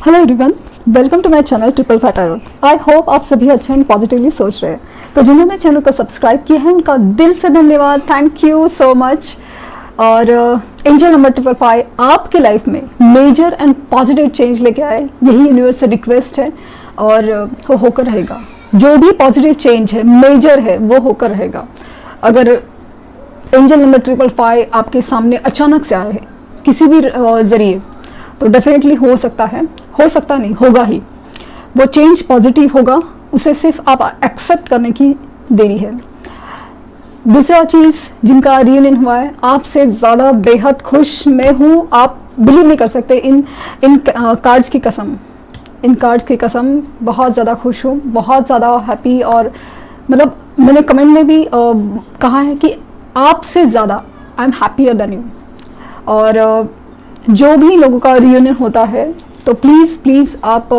Hello everyone, welcome to my channel triple fat tarot. I hope आप सभी अच्छे and positively सोच रहे हैं। तो जिन्होंने चैनल को सब्सक्राइब किया है उनका दिल से धन्यवाद, थैंक यू सो मच। और एंजल नंबर 555 आपके लाइफ में मेजर एंड पॉजिटिव चेंज लेके आए, यही यूनिवर्स से रिक्वेस्ट है और वो होकर रहेगा। जो भी पॉजिटिव चेंज है, मेजर है, वो होकर रहेगा। अगर एंजल नंबर 555 आपके सामने अचानक से आए हैं किसी भी जरिए, तो डेफिनेटली हो सकता नहीं, होगा ही। वो चेंज पॉजिटिव होगा, उसे सिर्फ आप एक्सेप्ट करने की देरी है। दूसरा चीज़, जिनका रियूनियन हुआ है, आपसे ज़्यादा बेहद खुश मैं हूँ। आप बिलीव नहीं कर सकते इन कार्ड्स की कसम, इन कार्ड्स की कसम। बहुत ज़्यादा खुश हूँ, बहुत ज़्यादा हैप्पी। और मतलब मैंने कमेंट में भी कहा है कि आपसे ज़्यादा I am happier than you. और जो भी लोगों का रियूनियन होता है तो प्लीज़ आप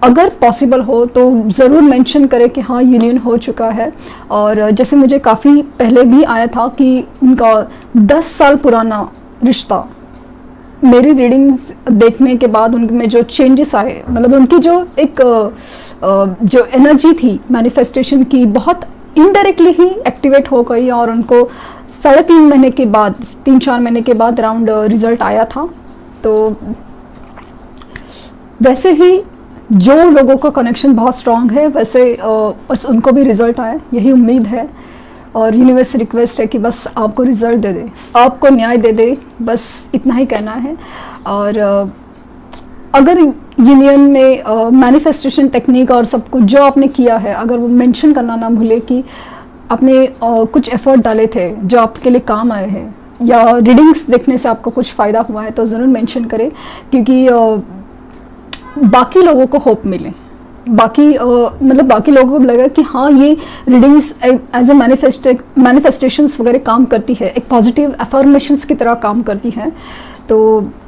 अगर पॉसिबल हो तो ज़रूर मेंशन करें कि हाँ यूनियन हो चुका है। और जैसे मुझे काफ़ी पहले भी आया था कि उनका 10 साल पुराना रिश्ता, मेरी रीडिंग्स देखने के बाद उनमें जो चेंजेस आए, मतलब उनकी जो एक जो एनर्जी थी मैनिफेस्टेशन की, बहुत इनडायरेक्टली ही एक्टिवेट हो गई। और उनको 3.5 महीने के बाद, 3-4 महीने के बाद अराउंड रिजल्ट आया था। तो वैसे ही जो लोगों का कनेक्शन बहुत स्ट्रांग है, वैसे बस उनको भी रिजल्ट आए, यही उम्मीद है। और यूनिवर्स से रिक्वेस्ट है कि बस आपको रिजल्ट दे दे, आपको न्याय दे दे, बस इतना ही कहना है। और अगर यूनियन में मैनिफेस्टेशन टेक्निक और सब कुछ जो आपने किया है, अगर वो मेंशन करना ना भूले कि आपने कुछ एफर्ट डाले थे जो आपके लिए काम आए हैं, या रीडिंग्स देखने से आपको कुछ फ़ायदा हुआ है, तो ज़रूर मेंशन करें, क्योंकि बाकी लोगों को होप मिले। बाकी बाकी लोगों को लगा कि हाँ ये रीडिंग्स एज ए मैनिफेस्टेशंस वगैरह काम करती है, एक पॉजिटिव अफर्मेशंस की तरह काम करती है। तो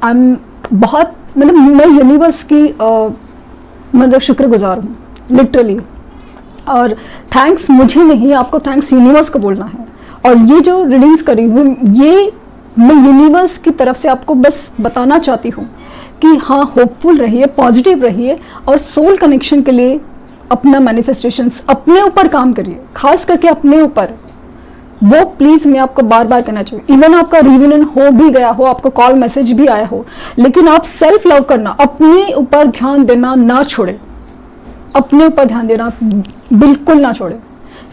आई एम बहुत मैं यूनिवर्स की शुक्रगुजार हूँ, लिटरली। और थैंक्स मुझे नहीं, आपको थैंक्स यूनिवर्स को बोलना है। और ये जो रीडिंग्स करी हूँ, ये मैं यूनिवर्स की तरफ से आपको बस बताना चाहती हूँ कि हाँ, होपफुल रहिए, पॉजिटिव रहिए, और सोल कनेक्शन के लिए अपना मैनिफेस्टेशंस अपने ऊपर काम करिए, खास करके अपने ऊपर। वो प्लीज़ मैं आपको बार बार कहना चाहिए, इवन आपका रियूनियन हो भी गया हो, आपको कॉल मैसेज भी आया हो, लेकिन आप सेल्फ लव करना, अपने ऊपर ध्यान देना ना छोड़े, अपने ऊपर ध्यान देना बिल्कुल ना छोड़े।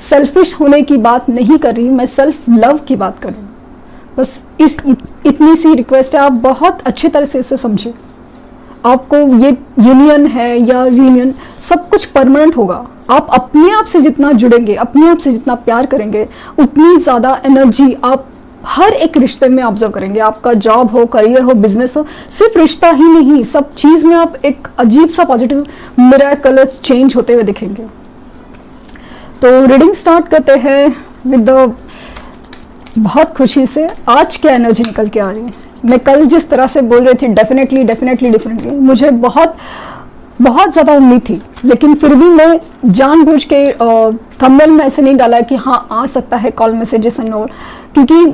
सेल्फिश होने की बात नहीं कर रही मैं, सेल्फ लव की बात कर रही हूँ। बस इतनी सी रिक्वेस्ट है, आप बहुत अच्छी तरह से इसे समझें। आपको ये यूनियन है या रियूनियन, सब कुछ परमानेंट होगा। आप अपने आप से जितना जुड़ेंगे, अपने आप से जितना प्यार करेंगे, उतनी ज़्यादा एनर्जी आप हर एक रिश्ते में ऑब्जर्व करेंगे। आपका जॉब हो, करियर हो, बिजनेस हो, सिर्फ रिश्ता ही नहीं, सब चीज़ में आप एक अजीब सा पॉजिटिव मिरेकलस चेंज होते हुए दिखेंगे। तो रीडिंग स्टार्ट करते हैं विद बहुत खुशी से। आज क्या एनर्जी निकल के आ रही है, मैं कल जिस तरह से बोल रही थी, डेफिनेटली मुझे बहुत ज़्यादा उम्मीद थी, लेकिन फिर भी मैं जानबूझ के थंबनेल में ऐसे नहीं डाला कि हाँ आ सकता है कॉल मैसेजेस एंड ऑल, क्योंकि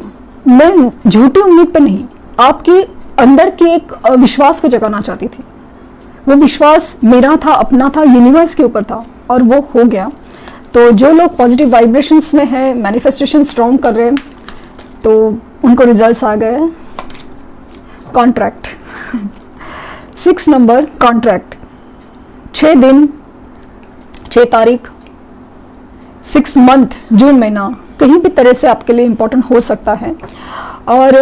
मैं झूठी उम्मीद पे नहीं, आपके अंदर के एक विश्वास को जगाना चाहती थी। वो विश्वास मेरा था, अपना था, यूनिवर्स के ऊपर था, और वो हो गया। तो जो लोग पॉजिटिव वाइब्रेशंस में है, मैनिफेस्टेशन स्ट्रॉन्ग कर रहे हैं, तो उनको रिजल्ट्स आ गए। कॉन्ट्रैक्ट 6 नंबर कॉन्ट्रैक्ट, 6 दिन, 6 तारीख, 6 मंथ, जून महीना कहीं भी तरह से आपके लिए इम्पोर्टेंट हो सकता है। और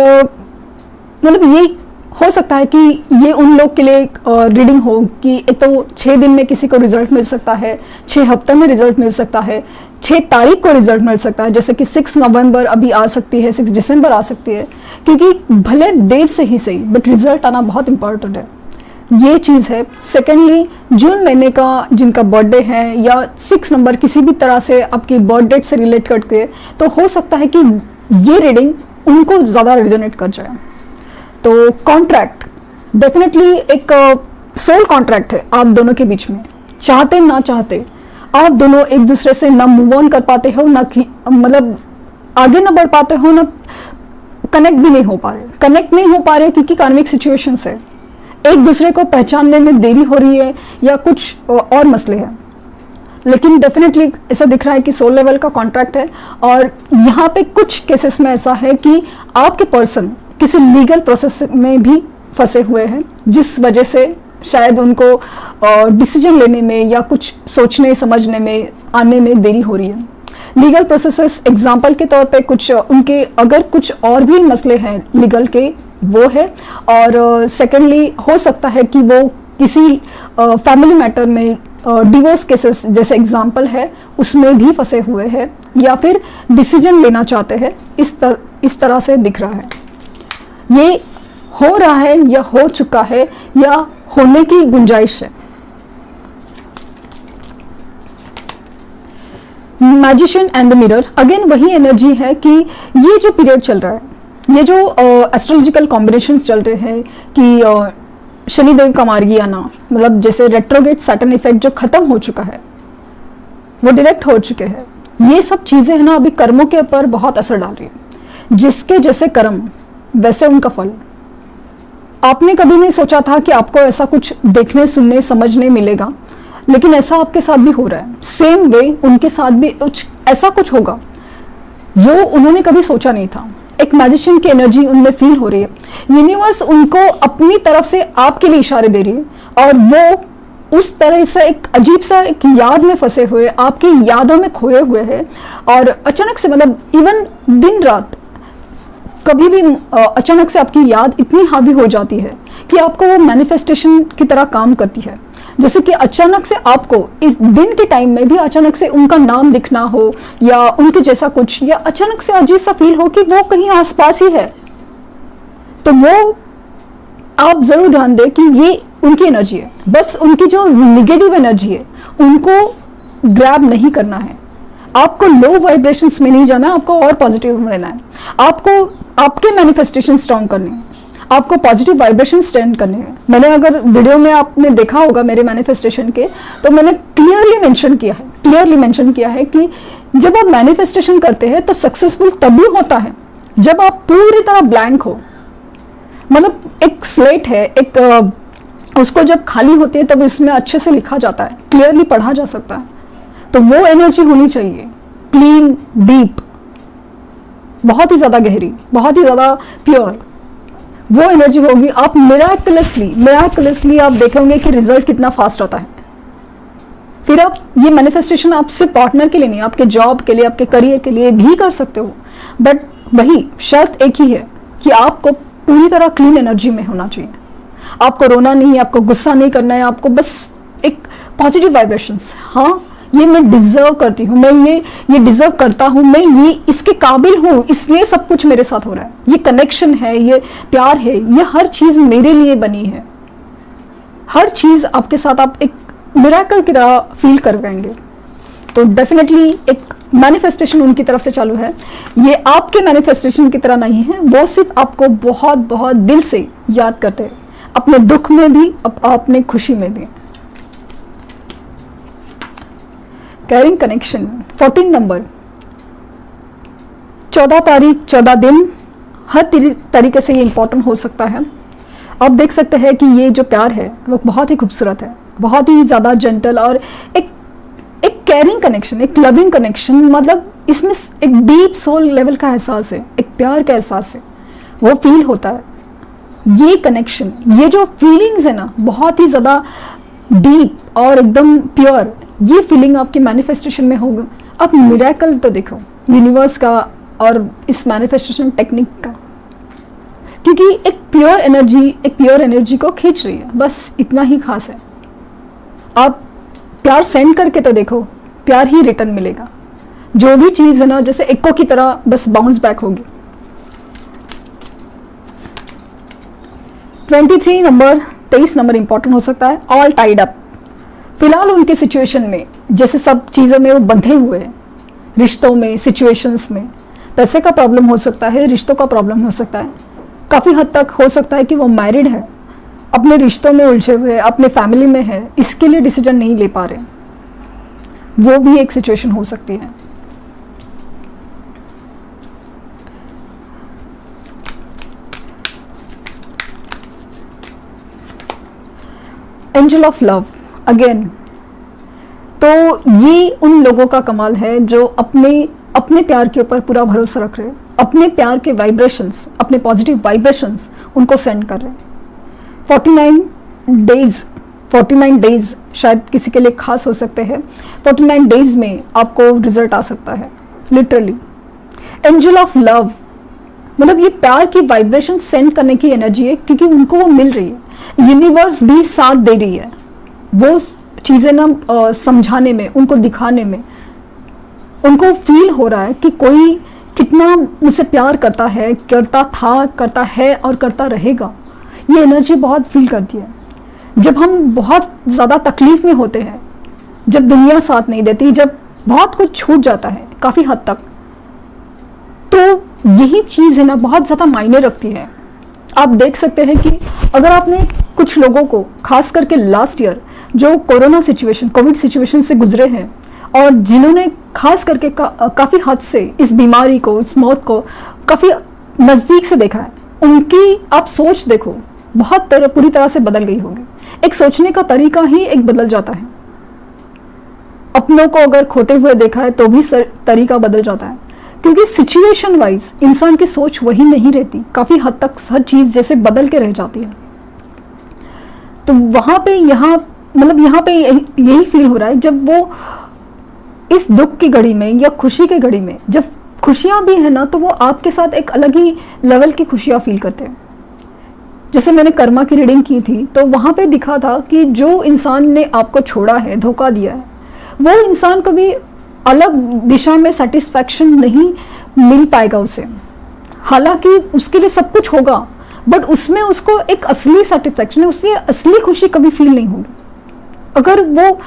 ये हो सकता है कि ये उन लोग के लिए रीडिंग हो कि एक तो 6 दिन में किसी को रिजल्ट मिल सकता है, 6 हफ्ते में रिजल्ट मिल सकता है, 6 तारीख को रिजल्ट मिल सकता है, जैसे कि 6 नवंबर अभी आ सकती है, 6 दिसंबर आ सकती है, क्योंकि भले देर से ही सही, बट रिजल्ट आना बहुत इंपॉर्टेंट है, ये चीज़ है। सेकेंडली, जून महीने का जिनका बर्थडे है, या 6 नंबर किसी भी तरह से आपकी बर्थ डेट से रिलेट करके, तो हो सकता है कि ये रीडिंग उनको ज़्यादा रिजोनेट कर जाए। तो कॉन्ट्रैक्ट डेफिनेटली एक सोल कॉन्ट्रैक्ट है आप दोनों के बीच में। चाहते ना चाहते आप दोनों एक दूसरे से ना मूव ऑन कर पाते हो, ना आगे ना बढ़ पाते हो, ना कनेक्ट भी नहीं हो पा रहे। कनेक्ट नहीं हो पा रहे क्योंकि कार्मिक सिचुएशंस है, एक दूसरे को पहचानने में देरी हो रही है या कुछ और मसले हैं। लेकिन डेफिनेटली ऐसा दिख रहा है कि सोल लेवल का कॉन्ट्रैक्ट है, और यहाँ पे कुछ केसेस में ऐसा है कि आपके पर्सन किसी लीगल प्रोसेस में भी फंसे हुए हैं, जिस वजह से शायद उनको डिसीजन लेने में या कुछ सोचने समझने में आने में देरी हो रही है। लीगल प्रोसेसेस एग्जाम्पल के तौर पे कुछ उनके अगर कुछ और भी मसले हैं लीगल के वो है, और सेकेंडली हो सकता है कि वो किसी फैमिली मैटर में डिवोर्स केसेस जैसे एग्जाम्पल है उसमें भी फंसे हुए हैं, या फिर डिसीजन लेना चाहते हैं, इस तरह से दिख रहा है। ये हो रहा है या हो चुका है या होने की गुंजाइश है। Magician and the mirror, again वही एनर्जी है कि ये जो पीरियड चल रहा है, ये जो एस्ट्रोलॉजिकल कॉम्बिनेशंस चल रहे हैं कि शनिदेव का मार्गी आना, मतलब जैसे रेट्रोगेट सैटर्न इफेक्ट जो खत्म हो चुका है वो डायरेक्ट हो चुके हैं, ये सब चीजें है ना अभी कर्मों के ऊपर बहुत असर डाल रही है। जिसके जैसे कर्म वैसे उनका फल। आपने कभी नहीं सोचा था कि आपको ऐसा कुछ देखने सुनने समझने मिलेगा, लेकिन ऐसा आपके साथ भी हो रहा है। सेम वे उनके साथ भी ऐसा कुछ होगा जो उन्होंने कभी सोचा नहीं था। एक मैजिशियन की एनर्जी उनमें फील हो रही है। यूनिवर्स उनको अपनी तरफ से आपके लिए इशारे दे रही है, और वो उस तरह से एक अजीब सा एक याद में फंसे हुए, आपकी यादों में खोए हुए हैं, और अचानक से मतलब इवन दिन रात कभी भी अचानक से आपकी याद इतनी हावी हो जाती है कि आपको वो मैनिफेस्टेशन की तरह काम करती है। जैसे कि अचानक से आपको इस दिन के टाइम में भी अचानक से उनका नाम दिखना हो या उनके जैसा कुछ, या अचानक से अजीब सा फील हो कि वो कहीं आसपास ही है, तो वो आप जरूर ध्यान दें कि ये उनकी एनर्जी है। बस उनकी जो निगेटिव एनर्जी है उनको ग्रैब नहीं करना है। आपको लो वाइब्रेशंस में नहीं जाना, आपको और पॉजिटिव में रहना है। आपको आपके मैनिफेस्टेशन स्ट्रॉन्ग करने हैं, आपको पॉजिटिव वाइब्रेशन स्टैंड करने हैं। मैंने अगर वीडियो में आपने देखा होगा मेरे मैनिफेस्टेशन के, तो मैंने क्लियरली मेंशन किया है कि जब आप मैनिफेस्टेशन करते हैं तो सक्सेसफुल तभी होता है जब आप पूरी तरह ब्लैंक हो। मतलब एक स्लेट है, एक उसको जब खाली होती है तब इसमें अच्छे से लिखा जाता है, क्लियरली पढ़ा जा सकता है। तो वो एनर्जी होनी चाहिए, क्लीन, डीप, बहुत ही ज्यादा गहरी, बहुत ही ज्यादा प्योर। वो एनर्जी होगी। आप मिराकुलसली आप देखेंगे कि रिजल्ट कितना फास्ट आता है। फिर आप ये मैनिफेस्टेशन आप सिर्फ पार्टनर के लिए नहीं, आपके जॉब के लिए, आपके करियर के लिए भी कर सकते हो। बट वही शर्त एक ही है कि आपको पूरी तरह क्लीन एनर्जी में होना चाहिए। आपको रोना नहीं है, आपको गुस्सा नहीं करना है, आपको बस एक पॉजिटिव वाइब्रेशंस। हाँ, ये मैं डिजर्व करती हूँ, मैं ये डिजर्व करता हूँ, मैं ये इसके काबिल हूँ, इसलिए सब कुछ मेरे साथ हो रहा है। ये कनेक्शन है, ये प्यार है, ये हर चीज मेरे लिए बनी है। हर चीज आपके साथ आप एक मिरेकल की तरह फील कर पाएंगे। तो डेफिनेटली एक मैनिफेस्टेशन उनकी तरफ से चालू है। ये आपके मैनिफेस्टेशन की तरह नहीं है, वो सिर्फ आपको बहुत बहुत दिल से याद करते हैं, अपने दुख में भी, अपने खुशी में भी। कैरिंग कनेक्शन 14 नंबर, 14 तारीख, 14 दिन, हर तरीके से ये इंपॉर्टेंट हो सकता है। आप देख सकते हैं कि ये जो प्यार है वो बहुत ही खूबसूरत है, बहुत ही ज़्यादा जेंटल, और एक कैरिंग कनेक्शन, एक लविंग कनेक्शन। मतलब इसमें एक डीप सोल लेवल का एहसास है, एक प्यार का एहसास है, वो फील होता है। ये कनेक्शन, ये जो फीलिंग्स है ना, बहुत ही ज़्यादा डीप और एकदम प्योर, ये फीलिंग आपकी मैनिफेस्टेशन में होगा। अब मिरेकल तो देखो यूनिवर्स का और इस मैनिफेस्टेशन टेक्निक का, क्योंकि एक प्योर एनर्जी को खींच रही है, बस इतना ही खास है। आप प्यार सेंड करके तो देखो, प्यार ही रिटर्न मिलेगा। जो भी चीज है ना, जैसे इको की तरह बस बाउंस बैक होगी। 23 नंबर, 23 नंबर इंपॉर्टेंट हो सकता है। ऑल टाइड अप, फिलहाल उनके सिचुएशन में जैसे सब चीज़ों में वो बंधे हुए हैं, रिश्तों में, सिचुएशंस में। पैसे का प्रॉब्लम हो सकता है, रिश्तों का प्रॉब्लम हो सकता है। काफ़ी हद तक हो सकता है कि वो मैरिड है, अपने रिश्तों में उलझे हुए, अपने फैमिली में है, इसके लिए डिसीजन नहीं ले पा रहे, वो भी एक सिचुएशन हो सकती है। एंजल ऑफ लव अगेन, तो ये उन लोगों का कमाल है जो अपने अपने प्यार के ऊपर पूरा भरोसा रख रहे हैं, अपने प्यार के वाइब्रेशंस, अपने पॉजिटिव वाइब्रेशंस उनको सेंड कर रहे हैं। 49 डेज शायद किसी के लिए खास हो सकते हैं। 49 डेज में आपको रिजल्ट आ सकता है लिटरली। एंजल ऑफ लव मतलब ये प्यार की वाइब्रेशन सेंड करने की एनर्जी है, क्योंकि उनको वो मिल रही है, यूनिवर्स भी साथ दे रही है वो चीज़ें ना समझाने में, उनको दिखाने में। उनको फील हो रहा है कि कोई कितना मुझसे प्यार करता है, करता था, करता है और करता रहेगा। ये एनर्जी बहुत फील करती है। जब हम बहुत ज़्यादा तकलीफ में होते हैं, जब दुनिया साथ नहीं देती, जब बहुत कुछ छूट जाता है काफ़ी हद तक, तो यही चीज़ है ना बहुत ज़्यादा मायने रखती है। आप देख सकते हैं कि अगर आपने कुछ लोगों को, खास करके लास्ट ईयर जो कोरोना सिचुएशन, कोविड सिचुएशन से गुजरे हैं और जिन्होंने खास करके काफ़ी हद से इस बीमारी को, इस मौत को काफ़ी नज़दीक से देखा है, उनकी आप सोच देखो बहुत पूरी तरह से बदल गई होगी। एक सोचने का तरीका ही एक बदल जाता है। अपनों को अगर खोते हुए देखा है तो भी तरीका बदल जाता है, क्योंकि सिचुएशन वाइज इंसान की सोच वही नहीं रहती। काफ़ी हद तक हर चीज़ जैसे बदल के रह जाती है। तो वहाँ पे यहाँ यही फील हो रहा है, जब वो इस दुख की घड़ी में या खुशी की घड़ी में, जब खुशियाँ भी है ना, तो वो आपके साथ एक अलग ही लेवल की खुशियाँ फील करते हैं। जैसे मैंने कर्मा की रीडिंग की थी तो वहाँ पे दिखा था कि जो इंसान ने आपको छोड़ा है, धोखा दिया है, वो इंसान कभी अलग दिशा में सेटिस्फैक्शन नहीं मिल पाएगा उसे। हालांकि उसके लिए सब कुछ होगा, बट उसमें उसको एक असली सेटिस्फैक्शन है, उसकी असली खुशी कभी फील नहीं होगी। अगर वो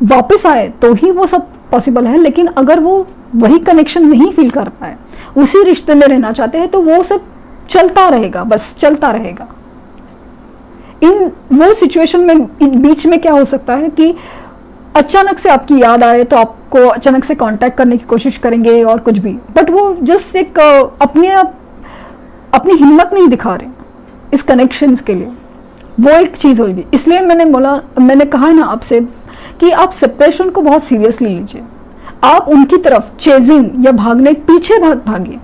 वापस आए तो ही वो सब पॉसिबल है, लेकिन अगर वो वही कनेक्शन नहीं फील कर पाए, उसी रिश्ते में रहना चाहते हैं, तो वो सब चलता रहेगा, बस चलता रहेगा। इन वो सिचुएशन में बीच में क्या हो सकता है कि अचानक से आपकी याद आए तो आपको अचानक से कांटेक्ट करने की कोशिश करेंगे और कुछ भी, बट वो जस्ट एक अपनी हिम्मत नहीं दिखा रहे इस कनेक्शंस के लिए। वो एक चीज़ होगी। इसलिए मैंने कहा ना आपसे कि आप सेपरेशन को बहुत सीरियसली लीजिए। आप उनकी तरफ चेजिंग या भागने पीछे भागिए।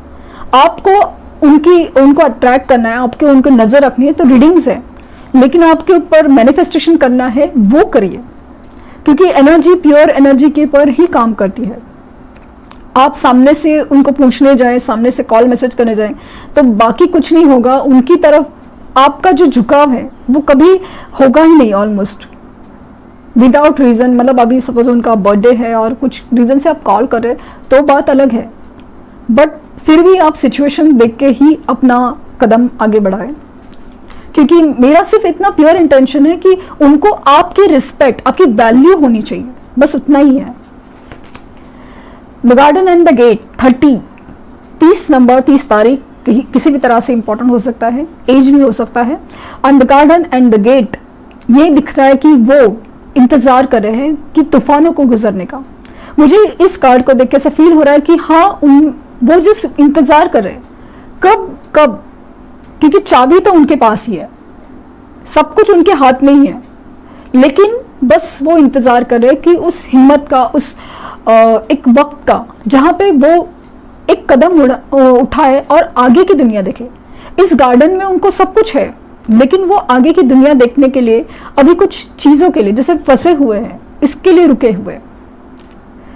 आपको उनको अट्रैक्ट करना है, आपके उनको नजर रखनी है तो रीडिंग्स है, लेकिन आपके ऊपर मैनिफेस्टेशन करना है वो करिए, क्योंकि एनर्जी प्योर एनर्जी के ऊपर ही काम करती है। आप सामने से उनको पूछने जाएं, सामने से कॉल मैसेज करने जाएं, तो बाकी कुछ नहीं होगा। उनकी तरफ आपका जो झुकाव है वो कभी होगा ही नहीं, ऑलमोस्ट विदाउट रीज़न। मतलब अभी सपोज उनका बर्थडे है और कुछ रीज़न से आप कॉल कर रहे तो बात अलग है, बट फिर भी आप सिचुएशन देख के ही अपना कदम आगे बढ़ाएं, क्योंकि मेरा सिर्फ इतना प्योर इंटेंशन है कि उनको आपकी रिस्पेक्ट, आपकी वैल्यू होनी चाहिए, बस उतना ही है। The garden and the gate 30 number, 30 तारीख किसी भी तरह से इंपॉर्टेंट हो सकता है, एज भी हो सकता है। And the garden and the gate, ये दिख रहा है कि वो इंतजार कर रहे हैं कि तूफानों को गुजरने का। मुझे इस कार्ड को देख के ऐसा फील हो रहा है कि हाँ, वो जिस इंतजार कर रहे हैं कब, क्योंकि चाबी तो उनके पास ही है, सब कुछ उनके हाथ में ही है, लेकिन बस वो इंतजार कर रहे हैं कि उस हिम्मत का, उस एक वक्त का जहां पे वो एक कदम उठाए और आगे की दुनिया देखे। इस गार्डन में उनको सब कुछ है, लेकिन वो आगे की दुनिया देखने के लिए अभी कुछ चीजों के लिए जैसे फंसे हुए हैं, इसके लिए रुके हुए।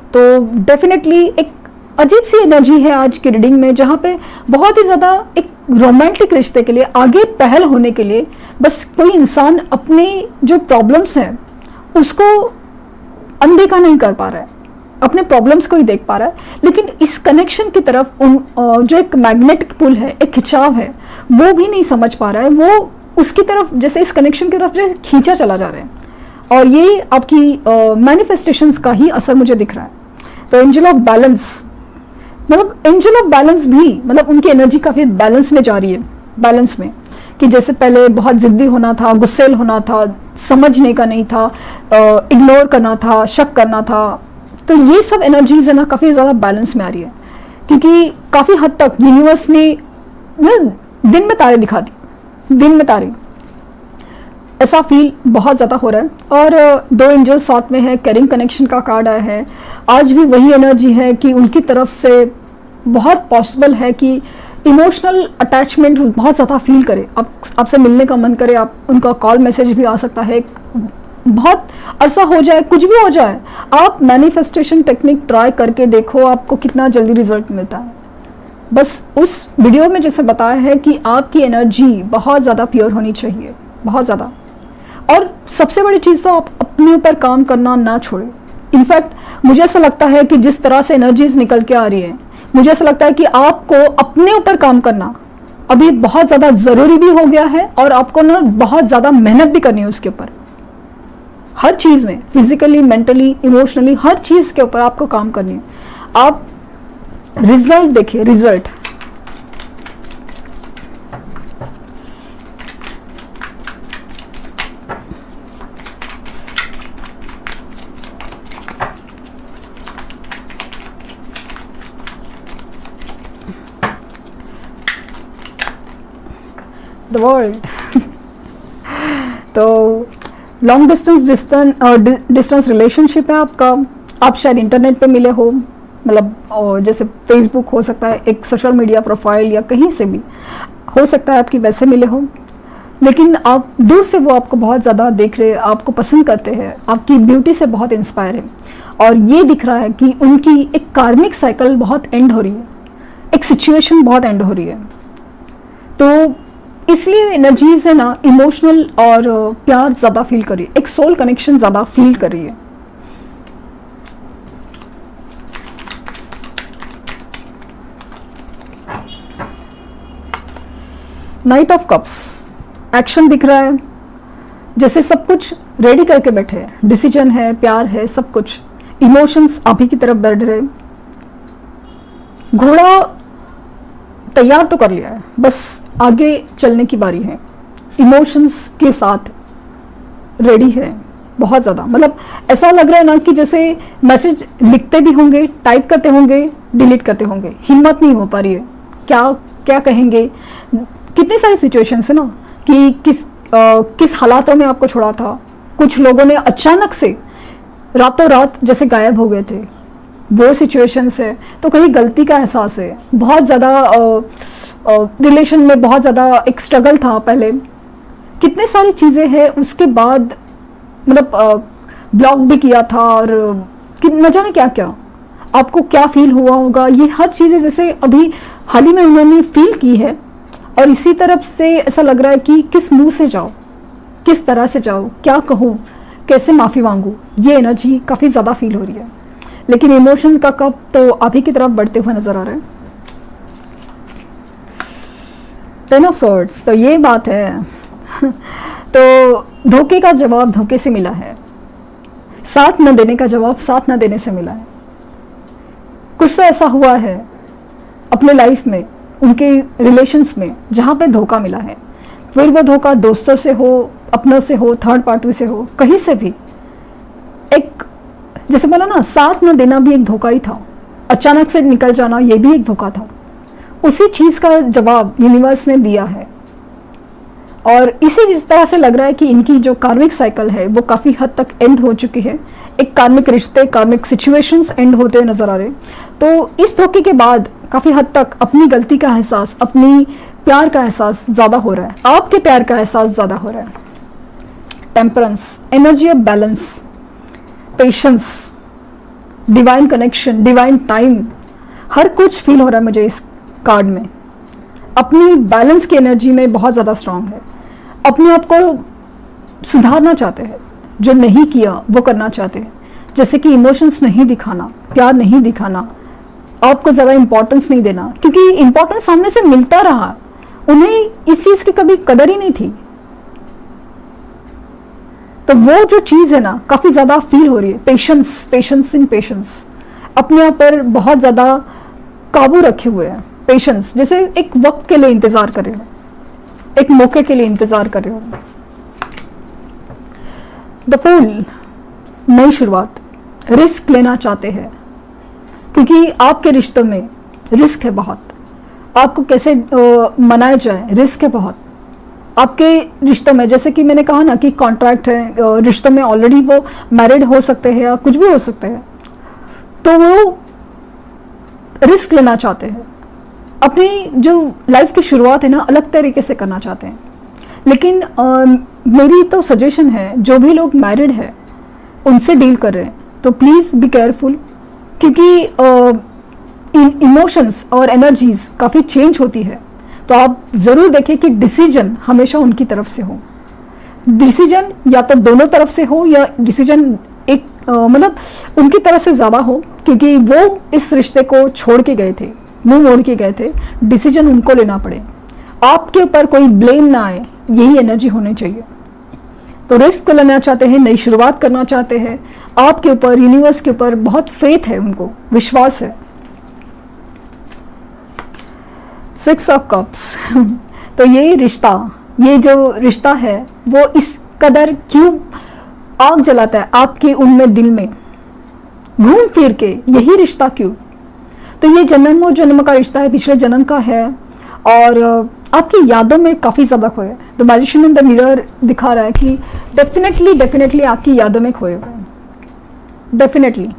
तो डेफिनेटली एक अजीब सी एनर्जी है आज की रीडिंग में, जहाँ पे बहुत ही ज़्यादा एक रोमांटिक रिश्ते के लिए आगे पहल होने के लिए बस कोई इंसान अपने जो प्रॉब्लम्स हैं उसको अनदेखा नहीं कर पा रहा है, अपने प्रॉब्लम्स को ही देख पा रहा है, लेकिन इस कनेक्शन की तरफ जो एक मैग्नेटिक पुल है, एक खिंचाव है, वो भी नहीं समझ पा रहा है। वो उसकी तरफ, जैसे इस कनेक्शन की तरफ जो खींचा चला जा रहा है, और ये आपकी मैनिफेस्टेशंस का ही असर मुझे दिख रहा है। तो एंजल ऑफ बैलेंस, मतलब एंजल ऑफ बैलेंस भी, मतलब उनकी एनर्जी काफ़ी बैलेंस में जा रही है, बैलेंस में, कि जैसे पहले बहुत जिद्दी होना था, गुस्सेल होना था, समझने का नहीं था, इग्नोर करना था, शक करना था, तो ये सब एनर्जीज है ना काफ़ी ज़्यादा बैलेंस में आ रही है, क्योंकि काफ़ी हद तक यूनिवर्स ने दिन में तारे दिखा दी, दिन में तारे। ऐसा फील बहुत ज़्यादा हो रहा है। और दो एंजल साथ में है, कैरिंग कनेक्शन का कार्ड आया है। आज भी वही एनर्जी है कि उनकी तरफ से बहुत पॉसिबल है कि इमोशनल अटैचमेंट बहुत ज़्यादा फील करे, आपसे मिलने का मन करे, आप उनका कॉल मैसेज भी आ सकता है, बहुत अरसा हो जाए, कुछ भी हो जाए, आप मैनिफेस्टेशन टेक्निक ट्राई करके देखो, आपको कितना जल्दी रिजल्ट मिलता है। बस उस वीडियो में जैसे बताया है कि आपकी एनर्जी बहुत ज़्यादा प्योर होनी चाहिए, बहुत ज़्यादा। और सबसे बड़ी चीज़ तो आप अपने ऊपर काम करना ना छोड़ें। इनफैक्ट मुझे ऐसा लगता है कि जिस तरह से एनर्जीज निकल के आ रही है, मुझे ऐसा लगता है कि आपको अपने ऊपर काम करना अभी बहुत ज़्यादा ज़रूरी भी हो गया है, और आपको ना बहुत ज़्यादा मेहनत भी करनी है उसके ऊपर, हर चीज़ में, फिजिकली, मेंटली, इमोशनली, हर चीज़ के ऊपर आपको काम करनी है। आप रिजल्ट देखिए, रिजल्ट द वर्ल्ड। तो लॉन्ग डिस्टेंस रिलेशनशिप है आपका, आप शायद इंटरनेट पे मिले हो, मतलब जैसे फेसबुक हो सकता है, एक सोशल मीडिया प्रोफाइल, या कहीं से भी हो सकता है आपकी वैसे मिले हो, लेकिन आप दूर से वो आपको बहुत ज़्यादा देख रहे हैं, आपको पसंद करते हैं, आपकी ब्यूटी से बहुत इंस्पायर है, और ये दिख रहा है कि उनकी एक कार्मिक साइकिल बहुत एंड हो रही है, एक सिचुएशन बहुत एंड हो रही है। तो इसलिए एनर्जीज है ना, इमोशनल और प्यार ज़्यादा फील कर रही है, एक सोल कनेक्शन ज़्यादा फील कर रही है। नाइट ऑफ कप्स, एक्शन दिख रहा है, जैसे सब कुछ रेडी करके बैठे हैं, डिसीजन है, प्यार है, सब कुछ, इमोशंस आप ही की तरफ बढ़ रहे। घोड़ा तैयार तो कर लिया है, बस आगे चलने की बारी है, इमोशंस के साथ रेडी है बहुत ज़्यादा। मतलब ऐसा लग रहा है ना कि जैसे मैसेज लिखते भी होंगे, टाइप करते होंगे, डिलीट करते होंगे, हिम्मत नहीं हो पा रही है, क्या क्या कहेंगे। कितनी सारी सिचुएशंस है ना कि किस हालातों में आपको छोड़ा था, कुछ लोगों ने अचानक से रातों रात जैसे गायब हो गए थे, वो सिचुएशंस है। तो कहीं गलती का एहसास है, बहुत ज़्यादा रिलेशन में बहुत ज़्यादा एक स्ट्रगल था पहले, कितने सारी चीज़ें हैं, उसके बाद मतलब ब्लॉक भी किया था, और न जाने क्या क्या आपको क्या फील हुआ होगा। ये हर चीज़ें जैसे अभी हाल ही में उन्होंने फील की है, और इसी तरफ से ऐसा लग रहा है कि किस मुंह से जाओ, किस तरह से जाओ, क्या कहूँ, कैसे माफ़ी मांगूँ, ये एनर्जी काफ़ी ज़्यादा फील हो रही है। लेकिन इमोशन का कप तो आप ही की तरफ बढ़ते हुए नजर आ रहे हैं। टेन ऑफ सॉर्ड्स, तो ये बात है। तो धोखे का जवाब धोखे से मिला है, साथ न देने का जवाब साथ न देने से मिला है। कुछ तो ऐसा हुआ है अपने लाइफ में, उनके रिलेशंस में, जहाँ पे धोखा मिला है, फिर वो धोखा दोस्तों से हो, अपनों से हो, थर्ड पार्टी से हो, कहीं से भी। एक जैसे बोला ना, साथ न देना भी एक धोखा ही था, अचानक से निकल जाना ये भी एक धोखा था। उसी चीज़ का जवाब यूनिवर्स ने दिया है, और इस तरह से लग रहा है कि इनकी जो कार्मिक साइकिल है वो काफ़ी हद तक एंड हो चुकी है। एक कार्मिक रिश्ते, कार्मिक सिचुएशंस एंड होते हुए नजर आ रहे। तो इस धोखे के बाद काफ़ी हद तक अपनी गलती का एहसास, अपनी प्यार का एहसास ज़्यादा हो रहा है, आपके प्यार का एहसास ज़्यादा हो रहा है। Temperance, energy of balance, patience, divine connection, divine time, हर कुछ फील हो रहा है मुझे इस कार्ड में। अपनी बैलेंस की एनर्जी में बहुत ज़्यादा स्ट्रांग है, अपने आप को सुधारना चाहते हैं, जो नहीं किया वो करना चाहते हैं, जैसे कि इमोशंस नहीं दिखाना, प्यार नहीं दिखाना, आपको ज़्यादा इंपॉर्टेंस नहीं देना, क्योंकि इंपॉर्टेंस सामने से मिलता रहा, उन्हें इस चीज़ की कभी कदर ही नहीं थी। तो वो जो चीज़ है ना, काफ़ी ज़्यादा फील हो रही है। पेशेंस, पेशेंस इन पेशेंस, अपने आप पर बहुत ज़्यादा काबू रखे हुए हैं। पेशेंस, जैसे एक वक्त के लिए इंतज़ार कर रहे हो, एक मौके के लिए इंतज़ार कर रहे हो। द फूल, नई शुरुआत, रिस्क लेना चाहते हैं, क्योंकि आपके रिश्तों में रिस्क है बहुत। आपको कैसे मनाया जाए, रिस्क है बहुत। आपके रिश्तों में, जैसे कि मैंने कहा ना कि कॉन्ट्रैक्ट है, रिश्तों में ऑलरेडी वो मैरिड हो सकते हैं या कुछ भी हो सकते हैं, तो वो रिस्क लेना चाहते हैं, अपनी जो लाइफ की शुरुआत है ना अलग तरीके से करना चाहते हैं। लेकिन मेरी तो सजेशन है, जो भी लोग मैरिड है उनसे डील कर रहे हैं तो प्लीज़ बी केयरफुल, क्योंकि इमोशंस और एनर्जीज काफ़ी चेंज होती है। तो आप ज़रूर देखें कि डिसीजन हमेशा उनकी तरफ से हो, डिसीजन या तो दोनों तरफ से हो या डिसीजन एक मतलब उनकी तरफ से ज़्यादा हो, क्योंकि वो इस रिश्ते को छोड़ के गए थे, मुंह मोड़ के गए थे, डिसीजन उनको लेना पड़े, आपके ऊपर कोई ब्लेम ना आए, यही एनर्जी होनी चाहिए। तो रिस्क लेना चाहते हैं, नई शुरुआत करना चाहते हैं, आपके ऊपर, यूनिवर्स के ऊपर बहुत फेथ है, उनको विश्वास है। 6 ऑफ कप्स तो ये रिश्ता, ये जो रिश्ता है वो इस कदर क्यों आग जलाता है आपके उनमें दिल में, घूम फिर के यही रिश्ता क्यों? तो ये जन्मों जन्म का रिश्ता है, पिछले जन्म का है, और आपकी यादों में काफ़ी ज़्यादा खोए। तो मैजिशियन इन द मिरर दिखा रहा है कि डेफिनेटली आपकी यादों में खोए हुए हैं, डेफिनेटली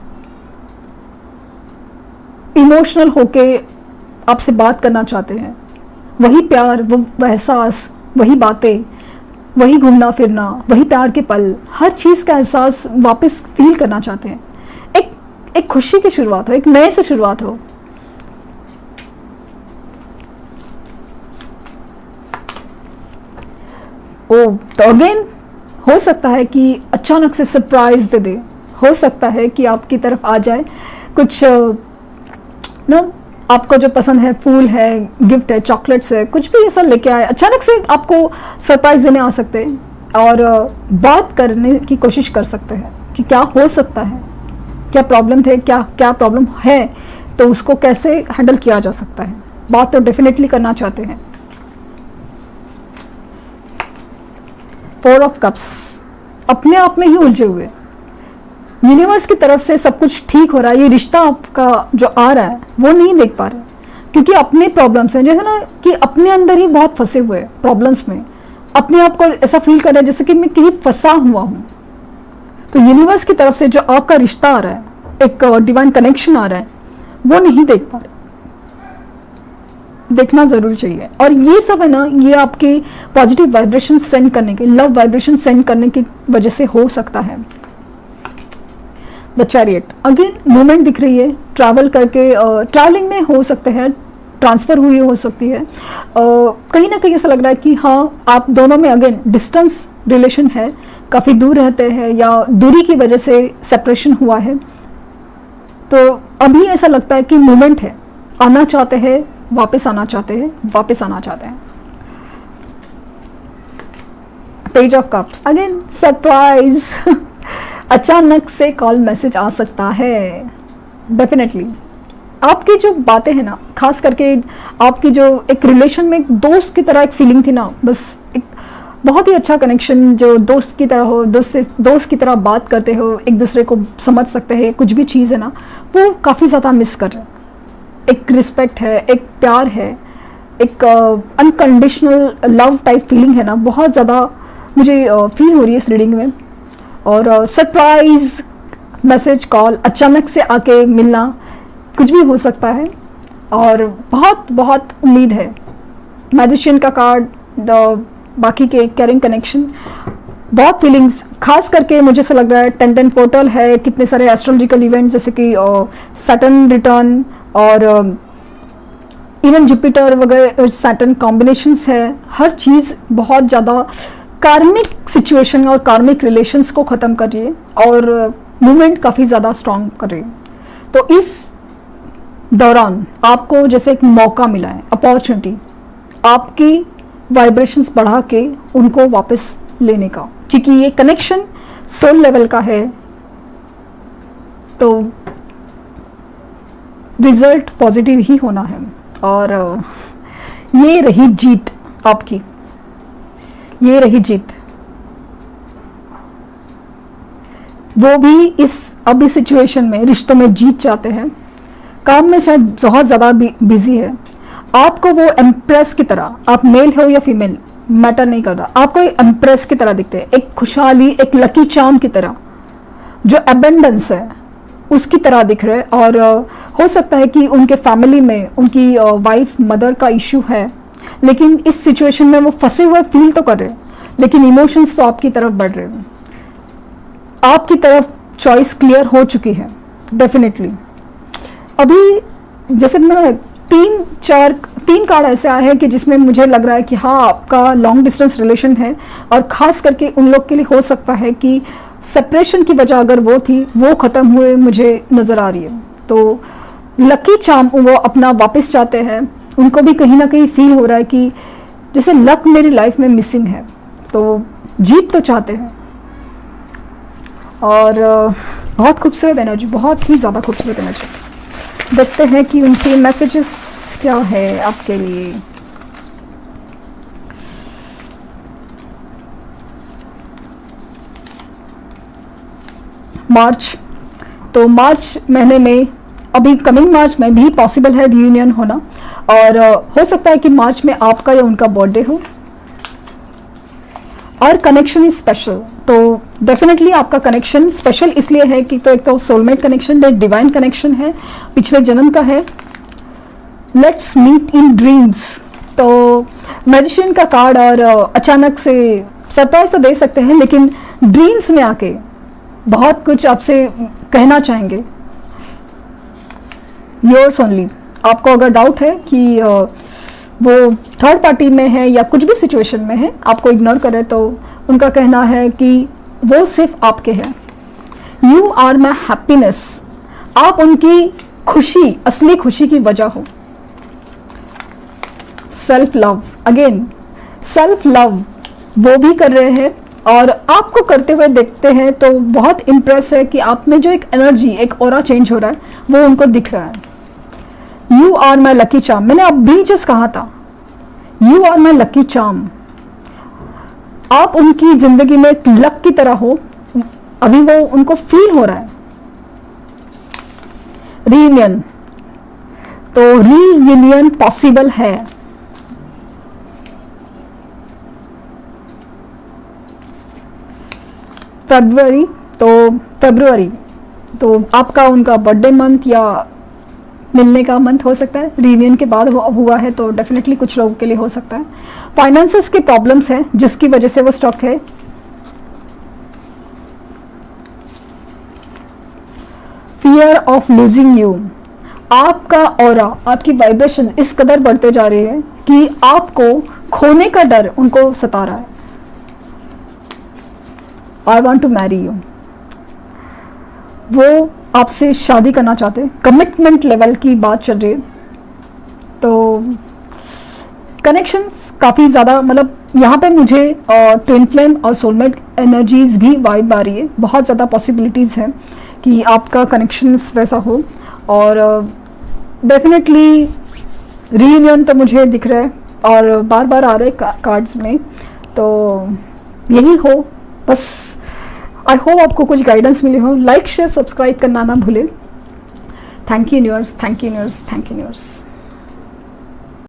इमोशनल होके आपसे बात करना चाहते हैं, वही प्यार, वो एहसास, वही बातें, वही घूमना फिरना, वही प्यार के पल, हर चीज़ का एहसास वापस फील करना चाहते हैं। एक खुशी की शुरुआत हो, एक नए से शुरुआत हो। तो अगेन हो सकता है कि अचानक से सरप्राइज दे दे, हो सकता है कि आपकी तरफ आ जाए कुछ ना, आपको जो पसंद है, फूल है, गिफ्ट है, चॉकलेट्स है, कुछ भी ऐसा लेके आए, अचानक से आपको सरप्राइज देने आ सकते हैं और बात करने की कोशिश कर सकते हैं कि क्या हो सकता है, क्या प्रॉब्लम थे, क्या प्रॉब्लम है, तो उसको कैसे हैंडल किया जा सकता है। बात तो डेफिनेटली करना चाहते हैं। 4 ऑफ कप्स, अपने आप में ही उलझे हुए, यूनिवर्स की तरफ से सब कुछ ठीक हो रहा है, ये रिश्ता आपका जो आ रहा है वो नहीं देख पा रहे, क्योंकि अपने प्रॉब्लम्स हैं, जैसे ना कि अपने अंदर ही बहुत फंसे हुए प्रॉब्लम्स में, अपने आप को ऐसा फील कर रहे हैं जैसे कि मैं कहीं फंसा हुआ हूँ। तो यूनिवर्स की तरफ से जो आपका रिश्ता आ रहा है, एक डिवाइन कनेक्शन आ रहा है, वो नहीं देख पा रहे, देखना जरूर चाहिए। और ये सब है ना, ये आपके पॉजिटिव वाइब्रेशन सेंड करने के, लव वाइब्रेशन सेंड करने की वजह से हो सकता है। द चैरियट, अगेन मूवमेंट दिख रही है, ट्रैवल करके, ट्रैवलिंग में हो सकते हैं, ट्रांसफ़र हुई हो सकती है, कहीं ना कहीं ऐसा लग रहा है कि हाँ आप दोनों में अगेन डिस्टेंस रिलेशन है, काफ़ी दूर रहते हैं या दूरी की वजह से सेपरेशन हुआ है। तो अभी ऐसा लगता है कि मूवमेंट है, आना चाहते हैं, वापस आना चाहते हैं, वापस आना चाहते हैं। Page of cups, again surprise अचानक से कॉल मैसेज आ सकता है, डेफिनेटली आपकी जो बातें हैं ना, खास करके आपकी जो एक रिलेशन में एक दोस्त की तरह एक फीलिंग थी ना, बस एक बहुत ही अच्छा कनेक्शन जो दोस्त की तरह हो, दोस्त की तरह बात करते हो, एक दूसरे को समझ सकते हैं, कुछ भी चीज़ है ना, वो काफ़ी ज़्यादा मिस कर रहे हैं। एक रिस्पेक्ट है, एक प्यार है, एक अनकंडीशनल लव टाइप फीलिंग है ना, बहुत ज़्यादा मुझे फील हो रही है इस रीडिंग में। और सरप्राइज मैसेज, कॉल, अचानक से आके मिलना, कुछ भी हो सकता है और बहुत बहुत उम्मीद है। मैजिशियन का कार्ड, बाकी के कैरिंग कनेक्शन, बहुत फीलिंग्स, खास करके मुझे ऐसा लग रहा है 10 पोर्टल है, कितने सारे एस्ट्रोलॉजिकल इवेंट जैसे कि सैटर्न रिटर्न और इवन जुपिटर वगैरह, सैटर्न कॉम्बिनेशंस है, हर चीज़ बहुत ज़्यादा कार्मिक सिचुएशन और कार्मिक रिलेशंस को ख़त्म कर रही है और मूवमेंट काफ़ी ज़्यादा स्ट्रॉन्ग कर रही है। तो इस दौरान आपको जैसे एक मौका मिला है, अपॉर्चुनिटी, आपकी वाइब्रेशंस बढ़ा के उनको वापस लेने का, क्योंकि ये कनेक्शन सोल लेवल का है, तो रिजल्ट पॉजिटिव ही होना है। और ये रही जीत आपकी, ये रही जीत। वो भी इस अभी सिचुएशन में, रिश्तों में जीत जाते हैं, काम में शायद बहुत ज़्यादा बिजी है, आपको वो एम्प्रेस की तरह, आप मेल हो या फीमेल, मैटर नहीं कर रहा, आपको एक एम्प्रेस की तरह दिखते हैं, एक खुशहाली, एक लकी चार्म की तरह, जो एबेंडेंस है उसकी तरह दिख रहे हैं। और हो सकता है कि उनके फैमिली में उनकी वाइफ मदर का इश्यू है, लेकिन इस सिचुएशन में वो फंसे हुए फील तो कर रहे हैं, लेकिन इमोशंस तो आपकी तरफ बढ़ रहे हैं, आपकी तरफ चॉइस क्लियर हो चुकी है डेफिनेटली। अभी जैसे मैं तीन कार्ड ऐसे आए हैं कि जिसमें मुझे लग रहा है कि हाँ आपका लॉन्ग डिस्टेंस रिलेशन है, और ख़ास करके उन लोग के लिए हो सकता है कि सेपरेशन की वजह अगर वो थी वो ख़त्म हुए मुझे नज़र आ रही है। तो लकी चार्म वो अपना वापस चाहते हैं, उनको भी कहीं ना कहीं फील हो रहा है कि जैसे लक मेरी लाइफ में मिसिंग है, तो जीत तो चाहते हैं। और बहुत खूबसूरत एनर्जी, बहुत ही ज़्यादा खूबसूरत एनर्जी। देखते हैं कि उनके मैसेजेस क्या है आपके लिए। मार्च, तो मार्च महीने में अभी कमिंग मार्च में भी पॉसिबल है रियूनियन होना, और हो सकता है कि मार्च में आपका या उनका बर्थडे हो, और कनेक्शन इज स्पेशल। तो डेफिनेटली आपका कनेक्शन स्पेशल इसलिए है कि तो एक तो सोलमेट कनेक्शन है, डिवाइन कनेक्शन है, पिछले जन्म का है। लेट्स मीट इन ड्रीम्स, तो मैजिशियन का कार्ड, और अचानक से सरप्राइज तो दे सकते हैं, लेकिन ड्रीम्स में आके बहुत कुछ आपसे कहना चाहेंगे। Yours only. आपको अगर डाउट है कि वो थर्ड पार्टी में है या कुछ भी सिचुएशन में है, आपको इग्नोर करे, तो उनका कहना है कि वो सिर्फ आपके हैं। यू आर माई हैप्पीनेस, आप उनकी खुशी, असली खुशी की वजह हो। Self love, again self love वो भी कर रहे हैं, और आपको करते हुए देखते हैं तो बहुत इम्प्रेस है कि आप में जो एक एनर्जी, एक ऑरा चेंज हो रहा है वो उनको दिख रहा है। You are my lucky charm, मैंने अभी जस्ट कहा था, you are my lucky charm. आप उनकी जिंदगी में एक लक की तरह हो, अभी वो उनको फील हो रहा है। रीयूनियन, तो रीयूनियन पॉसिबल है। फरवरी तो आपका उनका बर्थडे मंथ या मिलने का मंथ हो सकता है, रियूनियन के बाद हुआ है तो डेफिनेटली कुछ लोगों के लिए हो सकता है। फाइनेंसेस के प्रॉब्लम्स हैं जिसकी वजह से वो स्टक है। फियर ऑफ लूजिंग यू, आपका ऑरा, आपकी वाइब्रेशन इस कदर बढ़ते जा रही है कि आपको खोने का डर उनको सता रहा है। I want to marry you, वो आपसे शादी करना चाहते हैं, कमिटमेंट लेवल की बात चल रही है। तो कनेक्शंस काफ़ी ज़्यादा, मतलब यहाँ पे मुझे ट्विन फ्लेम और सोलमेट एनर्जीज भी वाइब आ रही है। बहुत ज़्यादा पॉसिबिलिटीज़ हैं कि आपका कनेक्शंस वैसा हो, और डेफिनेटली रीयूनियन तो मुझे दिख रहा है और बार बार आ रहे हैं कार्ड्स में, तो यही हो बस। आई होप आपको कुछ गाइडेंस मिले हो। लाइक शेयर सब्सक्राइब करना ना भूलें। Thank you universe, thank you universe, thank you universe.